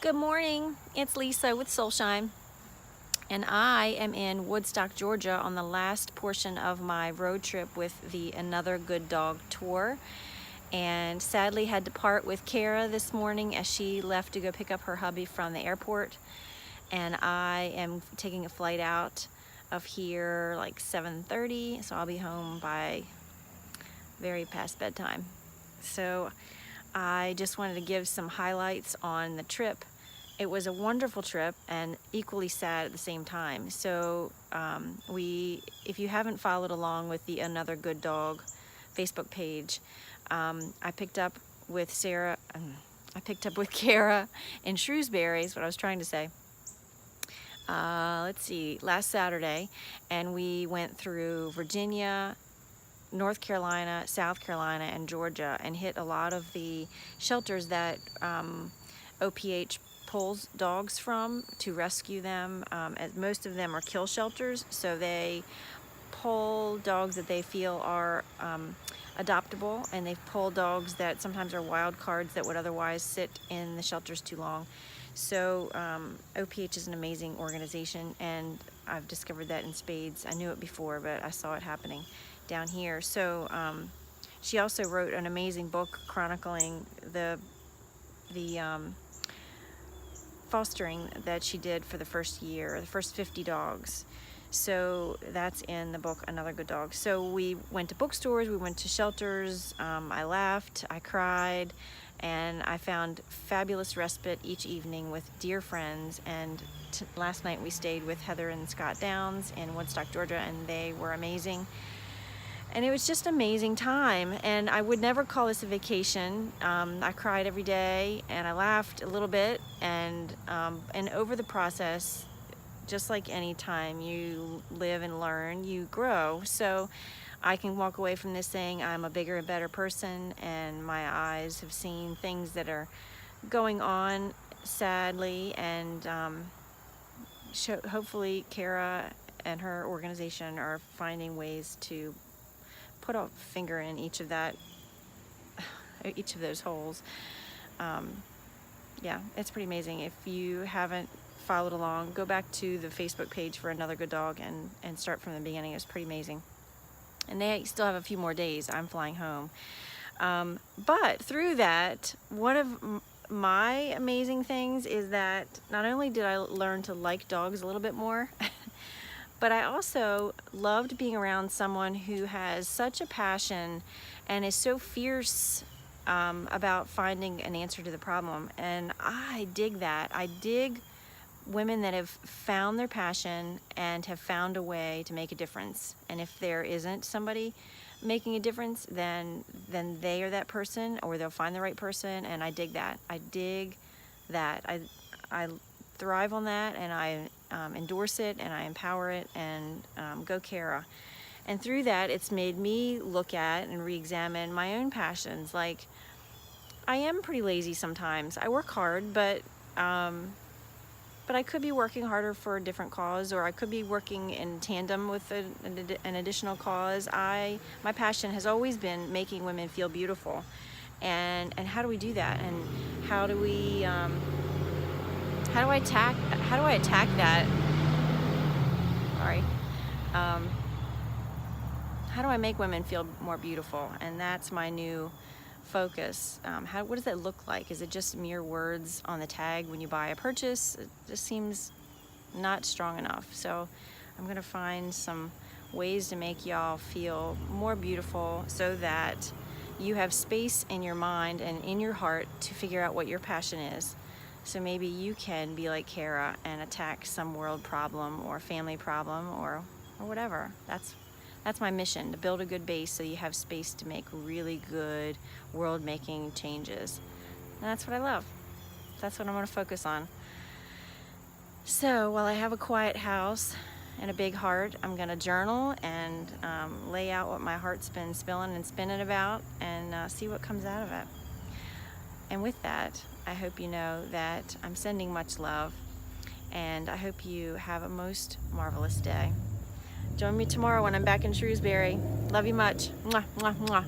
Good morning, it's Lisa with Soulshine, and I am in Woodstock, Georgia on the last portion of my road trip with the Another Good Dog tour, and sadly had to part with Kara this morning as she left to go pick up her hubby from the airport, and I am taking a flight out of here like 7:30, so I'll be home by very past bedtime. So I just wanted to give some highlights on the trip. It was a wonderful trip and equally sad at the same time. So if you haven't followed along with the Another Good Dog Facebook page, I picked up with Kara in Shrewsbury is what I was trying to say. Let's see, last Saturday, and we went through Virginia, North Carolina, South Carolina, and Georgia, and hit a lot of the shelters that OPH pulls dogs from to rescue them. As most of them are kill shelters, so they pull dogs that they feel are adoptable, and they pull dogs that sometimes are wild cards that would otherwise sit in the shelters too long. So OPH is an amazing organization, and I've discovered that in spades. I knew it before, but I saw it happening down here. So she also wrote an amazing book chronicling the fostering that she did for the first year, the first 50 dogs. So that's in the book Another Good Dog. So we went to bookstores, we went to shelters, I laughed, I cried, and I found fabulous respite each evening with dear friends. And last night we stayed with Heather and Scott Downs in Woodstock, Georgia, and they were amazing. And it was just an amazing time, and I would never call this a vacation. I cried every day, and I laughed a little bit, and over the process, just like any time you live and learn, you grow. So I can walk away from this saying I'm a bigger and better person, and my eyes have seen things that are going on, sadly, and hopefully Kara and her organization are finding ways to put a finger in each of those holes. Yeah, it's pretty amazing. If you haven't followed along, go back to the Facebook page for Another Good Dog and start from the beginning. It's pretty amazing. And they still have a few more days. I'm flying home. But through that, one of my amazing things is that not only did I learn to like dogs a little bit more, but I also loved being around someone who has such a passion and is so fierce about finding an answer to the problem. And I dig that. I dig women that have found their passion and have found a way to make a difference. And if there isn't somebody making a difference, then they are that person, or they'll find the right person. And I dig that. I dig that. I thrive on that, and I endorse it, and I empower it, and go Kara. And through that, it's made me look at and re-examine my own passions. Like, I am pretty lazy sometimes. I work hard, but I could be working harder for a different cause, or I could be working in tandem with an additional cause. My passion has always been making women feel beautiful, and how do we do that? And how do I attack that? Sorry. How do I make women feel more beautiful? And that's my new focus. What does that look like? Is it just mere words on the tag when you buy a purchase? It just seems not strong enough. So I'm gonna find some ways to make y'all feel more beautiful, so that you have space in your mind and in your heart to figure out what your passion is. So maybe you can be like Kara and attack some world problem or family problem or whatever. That's my mission, to build a good base so you have space to make really good world-making changes. And that's what I love. That's what I'm going to focus on. So while I have a quiet house and a big heart, I'm going to journal and lay out what my heart's been spilling and spinning about, and see what comes out of it. And with that, I hope you know that I'm sending much love, and I hope you have a most marvelous day. Join me tomorrow when I'm back in Shrewsbury. Love you much. Mwah, mwah, mwah.